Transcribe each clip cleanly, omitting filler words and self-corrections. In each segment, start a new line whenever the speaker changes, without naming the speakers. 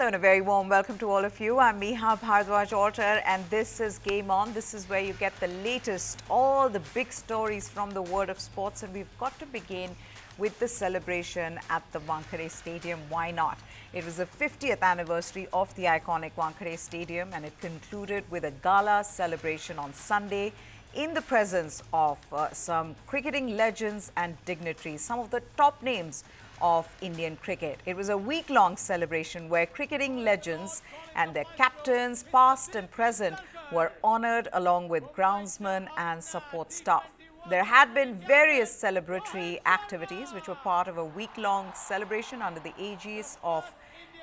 Hello and a very warm welcome to all of you. I'm Meha Bhardwaj Alter and this is Game On. This is where you get the latest, all the big stories from the world of sports, and we've got to begin with the celebration at the Wankhede Stadium. Why not? It was the 50th anniversary of the iconic Wankhede Stadium and it concluded with a gala celebration on Sunday in the presence of some cricketing legends and dignitaries, some of the top names of Indian cricket. It was a week-long celebration where cricketing legends and their captains, past and present, were honoured along with groundsmen and support staff. There had been various celebratory activities which were part of a week-long celebration under the aegis of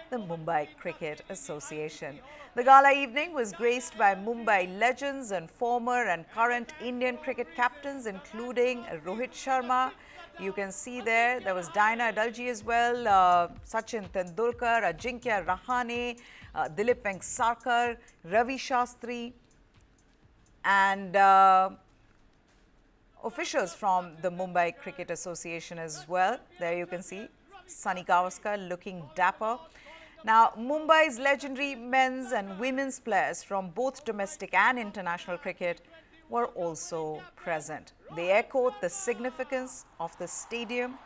the Mumbai Cricket Association. The gala evening was graced by Mumbai legends and former and current Indian cricket captains, including Rohit Sharma. You can see there was Diana Adalji as well, Sachin Tendulkar, Ajinkya Rahane, Dilip Venksarakar, Ravi Shastri, and officials from the Mumbai Cricket Association as well. There you can see Sunny Gavaskar looking dapper. Now, Mumbai's legendary men's and women's players from both domestic and international cricket were also present. They echoed the significance of the stadium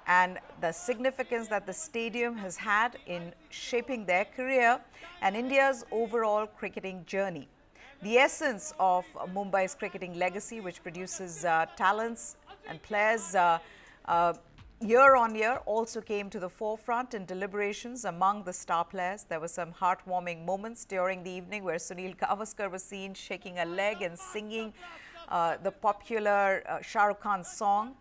and the significance that the stadium has had in shaping their career and India's overall cricketing journey. The essence of Mumbai's cricketing legacy, which produces talents and players year on year, also came to the forefront in deliberations among the star players. There were some heartwarming moments during the evening where Sunil Gavaskar was seen shaking a leg and singing the popular Shah Rukh Khan song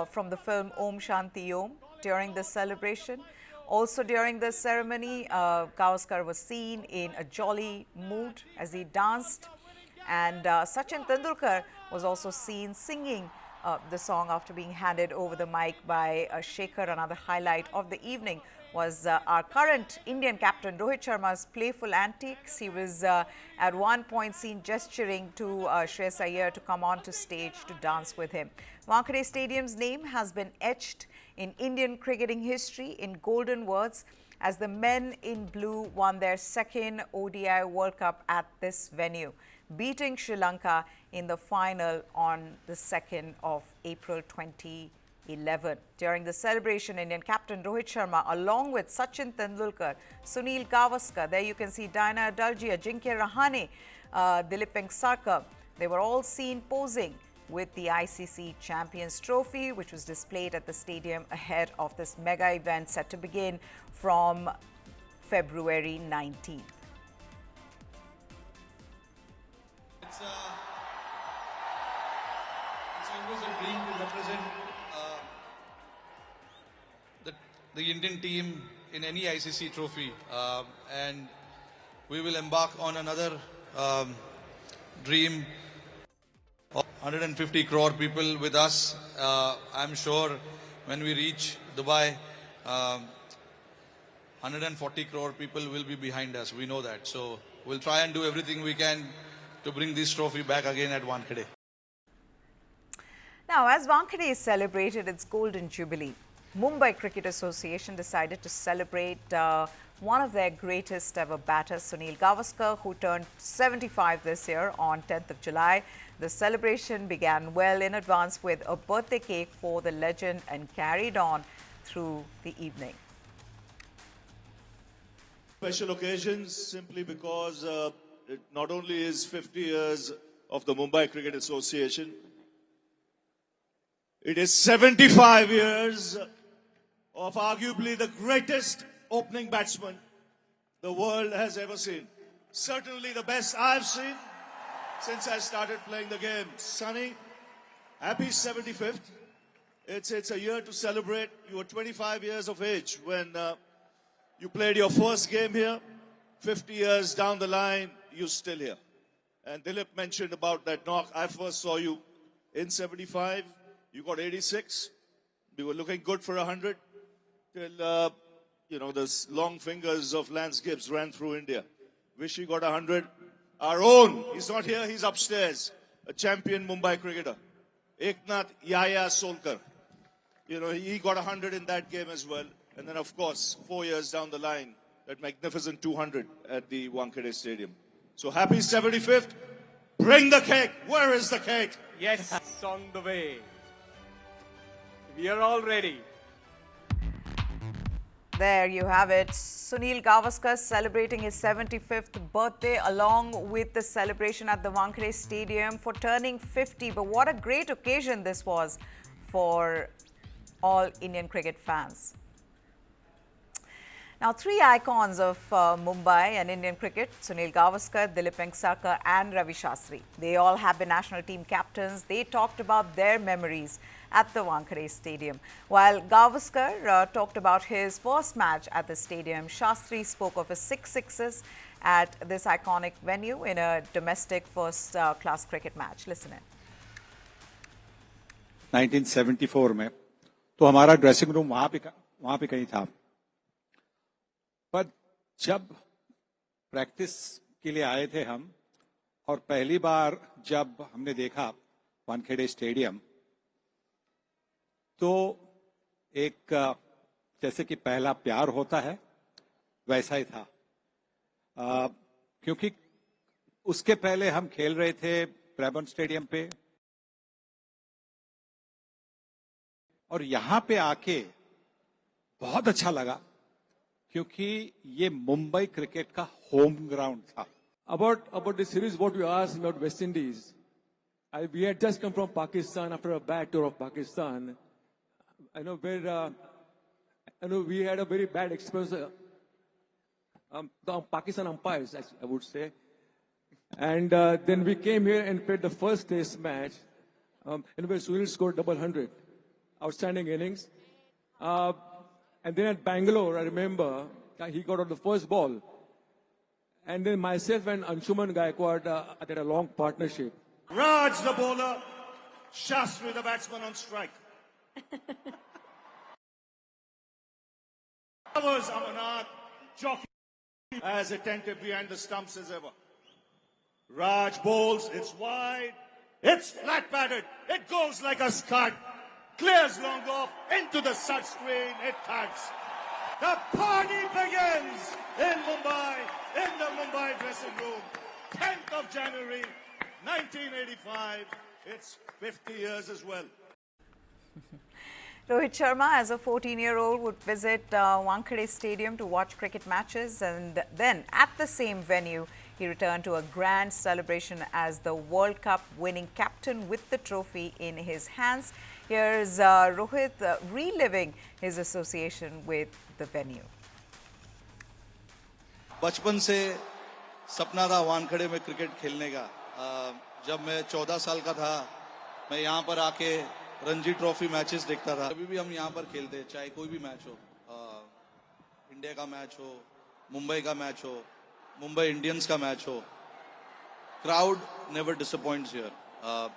from the film Om Shanti Om during the celebration. Also during the ceremony, Gavaskar was seen in a jolly mood as he danced, and Sachin Tendulkar was also seen singing the song after being handed over the mic by Shekhar. Another highlight of the evening was our current Indian captain Rohit Sharma's playful antics. He was at one point seen gesturing to Shreyas Iyer to come onto stage to dance with him. Wankhede Stadium's name has been etched in Indian cricketing history in golden words as the men in blue won their second ODI World Cup at this venue, beating Sri Lanka in the final on the 2nd of April 2011. During the celebration, Indian captain Rohit Sharma, along with Sachin Tendulkar, Sunil Gavaskar, there you can see Diana Adalji, Ajinkya Rahane, Dilip Venksarakar, they were all seen posing with the ICC Champions Trophy, which was displayed at the stadium ahead of this mega event set to begin from February 19th.
It's always a dream to represent the Indian team in any ICC trophy, and we will embark on another dream of 150 crore people with us. I'm sure when we reach Dubai, 140 crore people will be behind us. We know that. So we'll try and do everything we can to bring this trophy back again at Wankhede.
Now, as Wankhede celebrated its golden jubilee, Mumbai Cricket Association decided to celebrate one of their greatest ever batters, Sunil Gavaskar, who turned 75 this year on 10th of July. The celebration began well in advance with a birthday cake for the legend and carried on through the evening.
Special occasions simply because it not only is 50 years of the Mumbai Cricket Association, it is 75 years of arguably the greatest opening batsman the world has ever seen. Certainly the best I've seen since I started playing the game. Sunny, happy 75th. It's a year to celebrate. You were 25 years of age when you played your first game here. 50 years down the line, you're still here. And Dilip mentioned about that knock. I first saw you in 75. You got 86. You were looking good for 100 till, the long fingers of Lance Gibbs ran through India. Wish he got 100. Our own, he's not here, he's upstairs. A champion Mumbai cricketer. Eknath Yaya Solkar. He got 100 in that game as well. And then, of course, 4 years down the line, that magnificent 200 at the Wankhede Stadium. So happy 75th. Bring the cake. Where is the cake?
Yes, it's on the way. We are all ready.
There you have it. Sunil Gavaskar celebrating his 75th birthday along with the celebration at the Wankhede Stadium for turning 50. But what a great occasion this was for all Indian cricket fans. Now, three icons of Mumbai and Indian cricket, Sunil Gavaskar, Dilip Vengsarkar and Ravi Shastri. They all have been national team captains. They talked about their memories at the Wankhede Stadium. While Gavaskar talked about his first match at the stadium, Shastri spoke of his 6 sixes at this iconic venue in a domestic first-class cricket match. Listen in.
1974 में तो हमारा dressing room वहां पे कहीं था, पर जब practice के लिए आए थे हम और पहली बार जब हमने देखा वानखेड़े स्टेडियम, तो एक जैसे कि पहला प्यार होता है वैसा ही था, क्योंकि उसके पहले हम खेल रहे थे ब्रैबर्न स्टेडियम पे और यहां पे आके बहुत अच्छा लगा क्योंकि ये मुंबई क्रिकेट का होम ग्राउंड था.
About the series, what you asked about West Indies, we had just come from Pakistan after a bad tour of Pakistan. I know where we had a very bad experience. The Pakistan umpires, I would say, and then we came here and played the first test match, in where Sunil scored double 100, outstanding innings. And then at Bangalore, I remember he got on the first ball. And then myself and Anshuman Gaikwad had a long partnership.
Raj the bowler, Shastri the batsman on strike. Covers Amarnath, jockey as attentive behind the stumps as ever. Raj bowls, it's wide, it's flat batted, it goes like a scud, clears long off into the stud screen, it cuts. The party begins in Mumbai, in the Mumbai dressing room. 10th of January, 1985. It's 50 years as well.
Rohit Sharma, as a 14-year-old, would visit Wankhede Stadium to watch cricket matches, and then at the same venue, he returned to a grand celebration as the World Cup winning captain with the trophy in his hands. Here's Rohit reliving his association with the venue.
बचपन से सपना था वानखेड़े में cricket खेलने का. जब मैं 14 साल का था, मैं यहाँ पर आके रणजी ट्रॉफी मैचेस देखता था. अभी भी हम यहाँ पर खेलते हैं, चाहे कोई भी मैच हो, इंडिया का मैच हो, मुंबई का मैच हो, मुंबई इंडियंस का मैच हो, क्राउड नेवर डिसअपॉइंट्स हियर.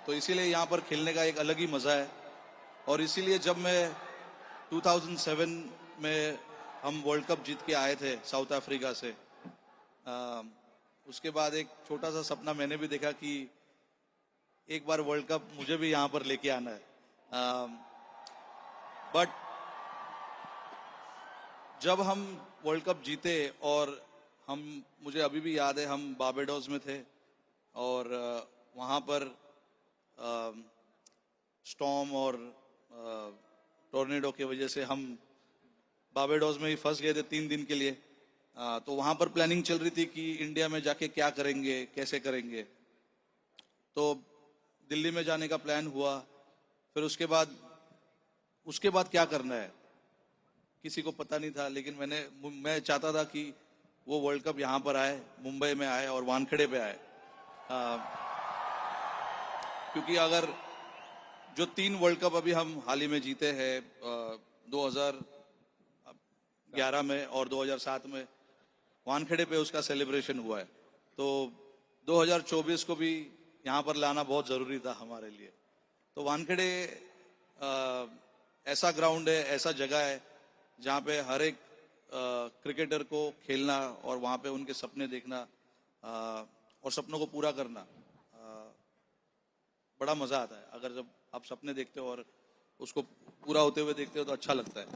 तो इसीलिए यहाँ पर खेलने का एक अलग ही मजा है. और इसीलिए जब मैं 2007 में हम वर्ल्ड कप जीत के आए थे साउथ अफ्रीका से, उसके बाद एक छोटा सा सपना मैंने भी देखा कि एक बार वर्ल्ड कप मुझे भी यहाँ पर लेके आना है. बट जब हम वर्ल्ड कप जीते और मुझे अभी भी याद है, हम बारबाडोस में थे और वहाँ पर स्टॉर्म और टोर्नेडो की वजह से हम बारबाडोस में ही फंस गए थे 3 दिन के लिए. तो वहां पर प्लानिंग चल रही थी कि इंडिया में जाके क्या करेंगे, कैसे करेंगे. तो दिल्ली में जाने का प्लान हुआ. फिर उसके बाद क्या करना है किसी को पता नहीं था, लेकिन मैं चाहता था कि वो वर्ल्ड कप यहाँ पर आए, मुंबई में आए और वानखेड़े पे आए. क्योंकि अगर जो 3 वर्ल्ड कप अभी हम हाल ही में जीते हैं, 2011 में और 2007 में, वानखेड़े पे उसका सेलिब्रेशन हुआ है. तो 2024 को भी यहाँ पर लाना बहुत जरूरी था हमारे लिए. तो वानखेड़े ऐसा ग्राउंड है, ऐसा जगह है जहाँ पे हर एक क्रिकेटर को खेलना और वहाँ पे उनके सपने देखना और सपनों को पूरा करना बड़ा मजा आता है. अगर जब आप सपने देखते हो और उसको पूरा होते हुए देखते हो तो अच्छा लगता है.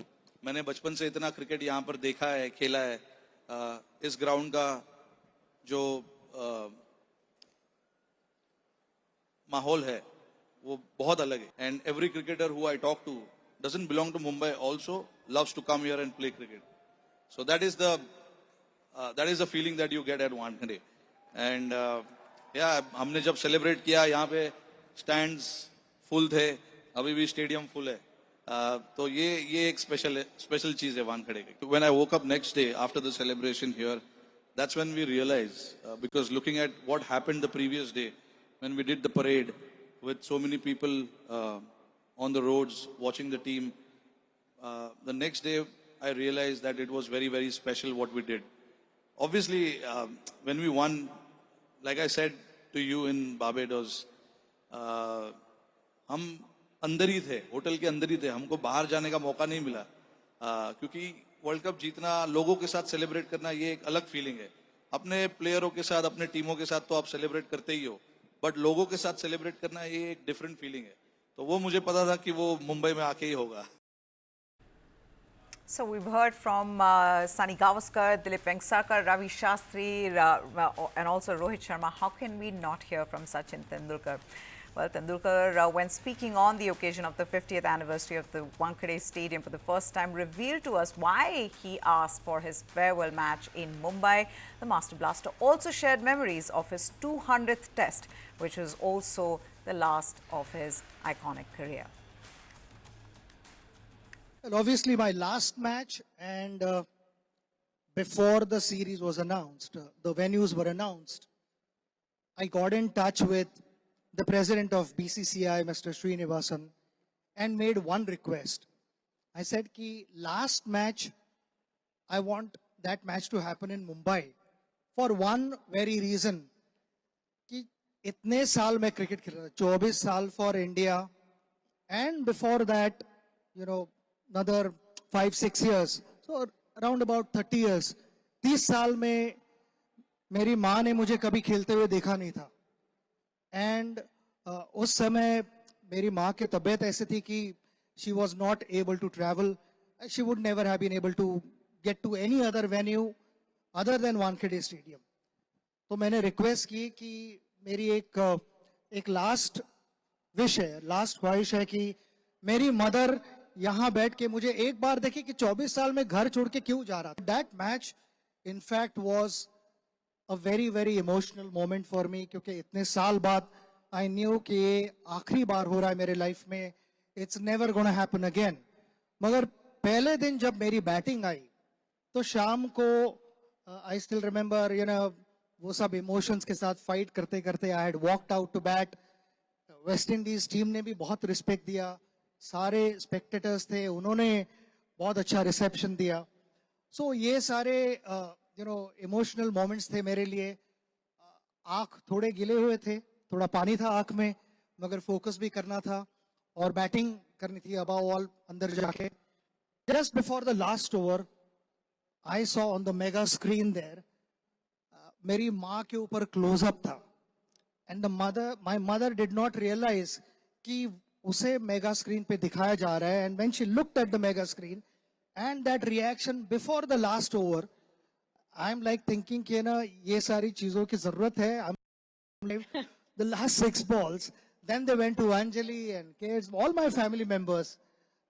मैंने बचपन से इतना क्रिकेट यहाँ पर देखा है, खेला है. इस ग्राउंड का जो माहौल है वो बहुत अलग है. And every cricketer who I talk to doesn't belong to Mumbai also loves to come here and play cricket. So that is the feeling that you get at Wankhede. And yeah, हमने जब celebrate किया यहाँ पे stands full थे, अभी भी stadium full है. तो ये एक special चीज है Wankhede की. When I woke up next day after the celebration here, that's when we realized, because looking at what happened the previous day when we did the parade with so many people on the roads watching the team, the next day I realized that it was very, very special what we did. Obviously, when we won, like I said to you in Barbados, हम अंदर ही थे, hotel के अंदर ही थे, हमको बाहर जाने का मौका नहीं मिला, क्योंकि वर्ल्ड कप जीतना, लोगों के साथ सेलिब्रेट करना, ये एक अलग फीलिंग है. अपने प्लेयरों के साथ, अपने टीमों के साथ तो आप सेलिब्रेट करते ही हो, बट लोगों के साथ सेलिब्रेट करना ये एक डिफरेंट फीलिंग है. तो वो मुझे पता था कि वो मुंबई में आके ही होगा.
So we've heard from Sunny Gavaskar, Dilip Vengsarkar, Ravi Shastri, and also Rohit Sharma. How can we not hear from Sachin Tendulkar? Well, Tendulkar, when speaking on the occasion of the 50th anniversary of the Wankhede Stadium for the first time, revealed to us why he asked for his farewell match in Mumbai. The Master Blaster also shared memories of his 200th Test, which was also the last of his iconic career.
Well, obviously my last match, and before the series was announced, the venues were announced, I got in touch with the president of BCCI, Mr. Srinivasan, and made one request. I said ki last match, I want that match to happen in Mumbai for one very reason. Ki itne saal mein cricket khel raha, 24 saal for India, and before that, you know, another 5-6 years, so around about 30 years. 30 साल में मेरी माँ ने मुझे कभी खेलते हुए देखा नहीं था. एंड उस समय मेरी माँ की तबीयत ऐसी थी कि she was not able to travel. She would never have been able to get to any other venue other than Wankhede Stadium. तो मैंने रिक्वेस्ट की कि मेरी एक लास्ट विश है, लास्ट ख्वाहिश है कि मेरी मदर यहाँ बैठ के मुझे एक बार देखे कि 24 साल में घर छोड़ के क्यों जा रहा था. That match, in fact, was a very, very emotional moment for me, क्योंकि इतने साल बाद I knew कि ये आखिरी बार हो रहा है मेरे लाइफ में. It's never gonna happen again. मगर पहले दिन जब मेरी बैटिंग आई तो शाम को I still remember, you know, वो सब इमोशंस के साथ फाइट करते करते I had walked out to bat. West Indies team ने भी बहुत रिस्पेक्ट दिया, सारे स्पेक्टेटर्स थे, उन्होंने बहुत अच्छा रिसेप्शन दिया. सो ये सारे यू नो इमोशनल मोमेंट्स थे मेरे लिए. आंख थोड़े गिले हुए थे, थोड़ा पानी था आंख में, मगर फोकस भी करना था और बैटिंग करनी थी अबव ऑल अंदर जाके. Just before the last over I saw on the mega screen there, मेरी माँ के ऊपर क्लोजअप था. And my mother did not realize कि उसे मेगा स्क्रीन पे दिखाया जा रहा है. And when she looked at the mega screen and that reaction before the last over, I am like thinking कि ना ये सारी चीजों की जरूरत है. The last 6 balls, then they went to Anjali and kids, all my family members.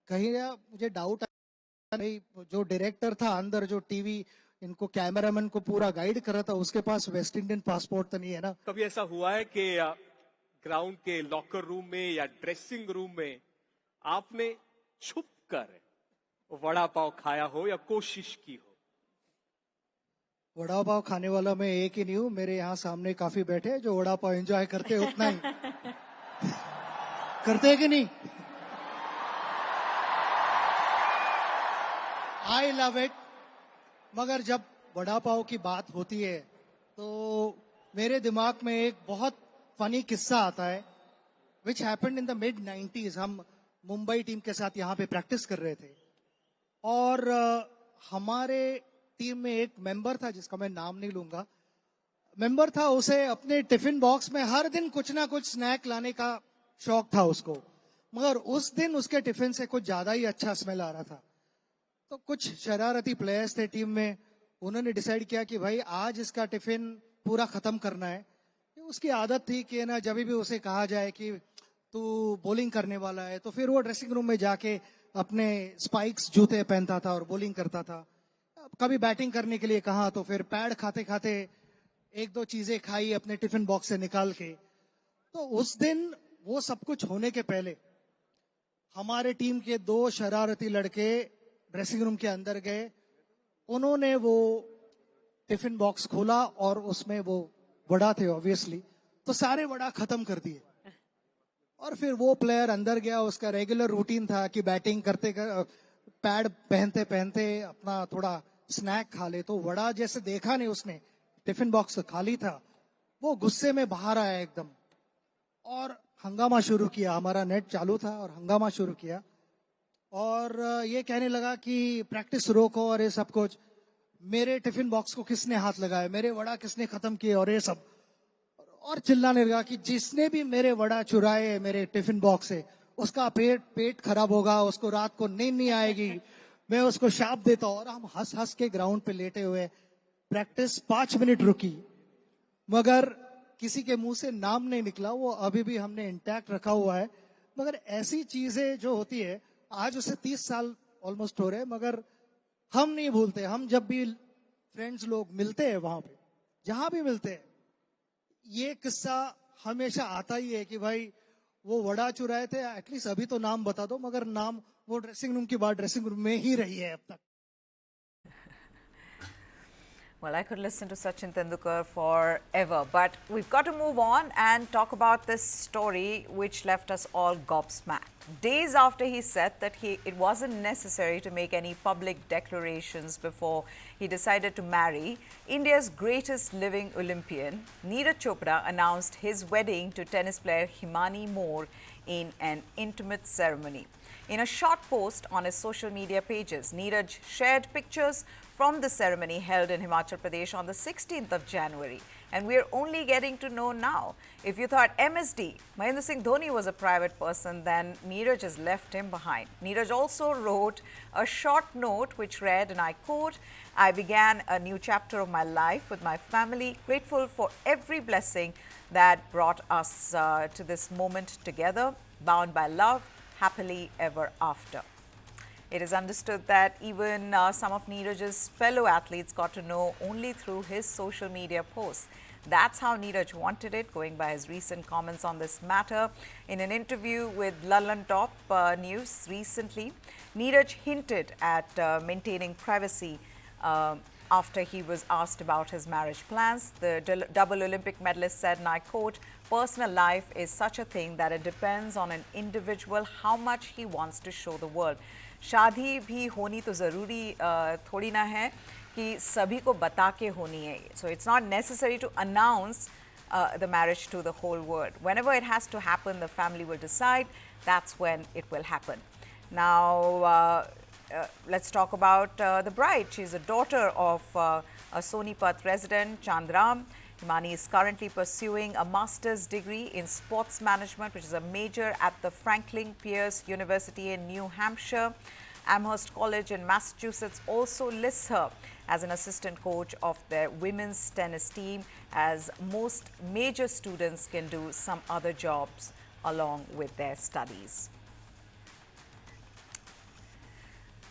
कहीं ना मुझे डाउट नहीं, जो डायरेक्टर था अंदर, जो टीवी इनको कैमरामैन को पूरा गाइड कर रहा था, उसके पास वेस्ट इंडियन पासपोर्ट तो नहीं है ना.
कभी ऐसा हुआ है कि ग्राउंड के लॉकर रूम में या ड्रेसिंग रूम में आपने छुप कर वड़ा पाव खाया हो या कोशिश की हो?
वड़ा पाव खाने वाला मैं एक ही नहीं हूँ, मेरे यहाँ सामने काफी बैठे हैं जो वड़ा पाव एंजॉय करते हैं, उतना ही करते हैं कि नहीं? I love it. मगर जब वड़ा पाव की बात होती है तो मेरे दिमाग में एक बहुत फनी किस्सा आता है, which happened in the mid-90s. हम मुंबई टीम के साथ यहाँ पे प्रैक्टिस कर रहे थे और हमारे टीम में एक मेंबर था जिसका मैं नाम नहीं लूंगा. मेंबर था, उसे अपने टिफिन बॉक्स में हर दिन कुछ ना कुछ स्नैक लाने का शौक था उसको, मगर उस दिन उसके टिफिन से कुछ ज्यादा ही अच्छा स्मेल आ रहा था. तो कुछ शरारती प्लेयर्स थे टीम में, उन्होंने डिसाइड किया कि भाई आज इसका टिफिन पूरा खत्म करना है। उसकी आदत थी कि ना जब भी उसे कहा जाए कि तू बॉलिंग करने वाला है तो फिर वो ड्रेसिंग रूम में जाके अपने स्पाइक्स जूते पहनता था और बॉलिंग करता था। कभी बैटिंग करने के लिए कहा तो फिर पैड खाते खाते एक दो चीजें खाई अपने टिफिन बॉक्स से निकाल के। तो उस दिन वो सब कुछ होने के पहले हमारे टीम के 2 शरारती लड़के ड्रेसिंग रूम के अंदर गए। उन्होंने वो टिफिन बॉक्स खोला और उसमें वो वड़ा थे ऑब्वियसली, तो सारे वड़ा खत्म कर दिए। और फिर वो प्लेयर अंदर गया, उसका रेगुलर रूटीन था कि बैटिंग करते पैड पहनते पहनते अपना थोड़ा स्नैक खा ले। तो वड़ा जैसे देखा नहीं उसने, टिफिन बॉक्स खाली था, वो गुस्से में बाहर आया एकदम और हंगामा शुरू किया। हमारा नेट चालू था और हंगामा शुरू किया और ये कहने लगा कि प्रैक्टिस रोको और ये सब कुछ, मेरे टिफिन बॉक्स को किसने हाथ लगाया, मेरे वड़ा किसने खत्म किए और ये सब, और चिल्लाने लगा कि जिसने भी मेरे वड़ा चुराए मेरे टिफिन बॉक्स से उसका पेट खराब होगा, उसको रात को नींद नहीं आएगी, मैं उसको शाप देता हूं। और हम हंस हंस के ग्राउंड पे लेटे हुए, प्रैक्टिस 5 मिनट रुकी मगर किसी के मुंह से नाम नहीं निकला। वो अभी भी हमने इंटैक्ट रखा हुआ है। मगर ऐसी चीजें जो होती है, आज उसे 30 साल ऑलमोस्ट हो रहे हैं, मगर हम नहीं भूलते। हम जब भी फ्रेंड्स लोग मिलते हैं, वहां पे जहां भी मिलते हैं, ये किस्सा हमेशा आता ही है कि भाई वो वड़ा चुराए थे, एटलीस्ट अभी तो नाम बता दो। मगर नाम वो ड्रेसिंग रूम की बात ड्रेसिंग रूम में ही रही है अब तक।
Well, I could listen to Sachin Tendulkar forever, but we've got to move on and talk about this story which left us all gobsmacked. Days after he said that it wasn't necessary to make any public declarations before he decided to marry, India's greatest living Olympian, Neeraj Chopra, announced his wedding to tennis player Himani Moore in an intimate ceremony. In a short post on his social media pages, Neeraj shared pictures from the ceremony held in Himachal Pradesh on the 16th of January. And we're only getting to know now. If you thought MSD, Mahendra Singh Dhoni, was a private person, then Neeraj has left him behind. Neeraj also wrote a short note which read, and I quote, "I began a new chapter of my life with my family, grateful for every blessing that brought us to this moment together, bound by love, happily ever after." It is understood that even some of Neeraj's fellow athletes got to know only through his social media posts. That's how Neeraj wanted it, going by his recent comments on this matter. In an interview with London Top News recently, Neeraj hinted at maintaining privacy after he was asked about his marriage plans. The double Olympic medalist said, and I quote, "Personal life is such a thing that it depends on an individual how much he wants to show the world." शादी भी होनी तो ज़रूरी थोड़ी ना है कि सभी को बता के होनी है. So it's not necessary to announce the marriage to the whole world. Whenever it has to happen, the family will decide. That's when it will happen. Now, let's talk about the bride. She's a daughter of a Sonipat resident, Chandram. Himani is currently pursuing a master's degree in sports management, which is a major at the Franklin Pierce University in New Hampshire. Amherst College in Massachusetts also lists her as an assistant coach of their women's tennis team, as most major students can do some other jobs along with their studies.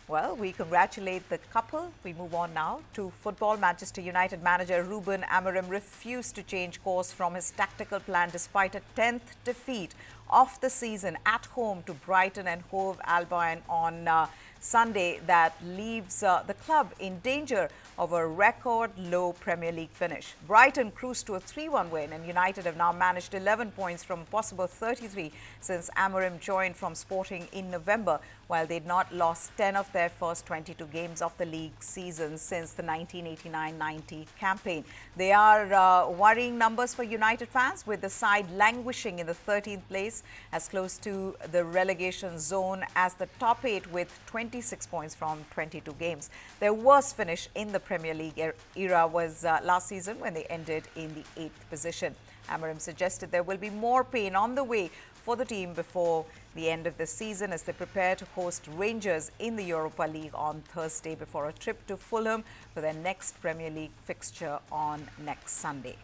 Well, we congratulate the couple. We move on now to football. Manchester United manager Ruben Amorim refused to change course from his tactical plan despite a 10th defeat of the season at home to Brighton and Hove Albion on Sunday. That leaves the club in danger of a record low Premier League finish. Brighton cruised to a 3-1 win, and United have now managed 11 points from a possible 33 since Amorim joined from Sporting in November, while they'd not lost 10 of their first 22 games of the league season since the 1989-90 campaign. They are worrying numbers for United fans, with the side languishing in the 13th place, as close to the relegation zone as the top 8 with 26 points from 22 games. Their worst finish in the Premier League era was last season, when they ended in the 8th position. Amorim suggested there will be more pain on the way for the team before the end of the season as they prepare to host Rangers in the Europa League on Thursday before a trip to Fulham for their next Premier League fixture on next Sunday.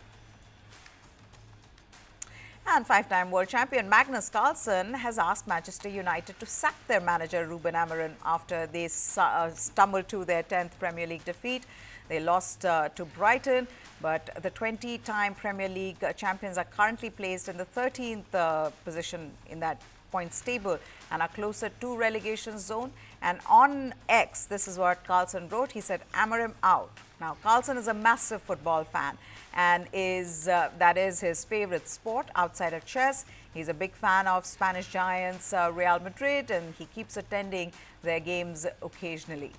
And five-time world champion Magnus Carlsen has asked Manchester United to sack their manager Ruben Amorim after they stumbled to their 10th Premier League defeat. They lost to Brighton, but the 20-time Premier League champions are currently placed in the 13th position in that points table and are closer to relegation zone. And on X, this is what Carlsen wrote. He said, "Amorim out." Now, Carlsen is a massive football fan and that is his favorite sport outside of chess. He's a big fan of Spanish giants Real Madrid, and he keeps attending their games occasionally.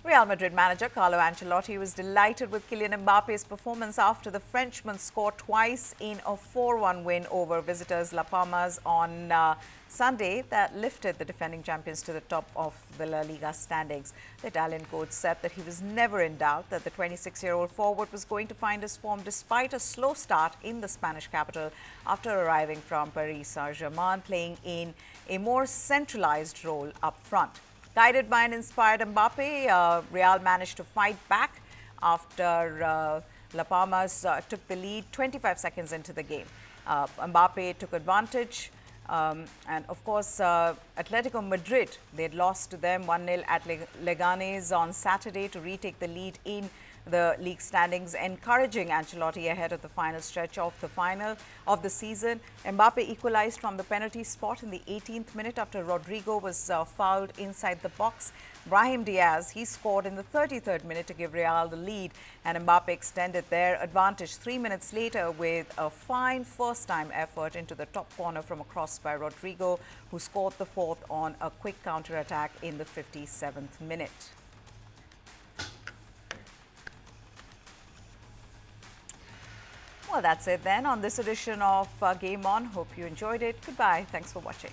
Real Madrid manager Carlo Ancelotti was delighted with Kylian Mbappe's performance after the Frenchman scored twice in a 4-1 win over visitors La Palmas on Sunday that lifted the defending champions to the top of the La Liga standings. The Italian coach said that he was never in doubt that the 26-year-old forward was going to find his form despite a slow start in the Spanish capital after arriving from Paris Saint-Germain, playing in a more centralized role up front. Guided by an inspired Mbappe, Real managed to fight back after La Palmas took the lead 25 seconds into the game. Mbappe took advantage. And of course, Atletico Madrid, they had lost to them 1-0 at Leganés on Saturday to retake the lead in the league standings, encouraging Ancelotti ahead of the final stretch of the season. Mbappe equalized from the penalty spot in the 18th minute after Rodrigo was fouled inside the box. Brahim Diaz, he scored in the 33rd minute to give Real the lead, and Mbappe extended their advantage 3 minutes later with a fine first-time effort into the top corner from a cross by Rodrigo, who scored the fourth on a quick counter-attack in the 57th minute. Well, that's it then on this edition of Game On. Hope you enjoyed it. Goodbye. Thanks for watching.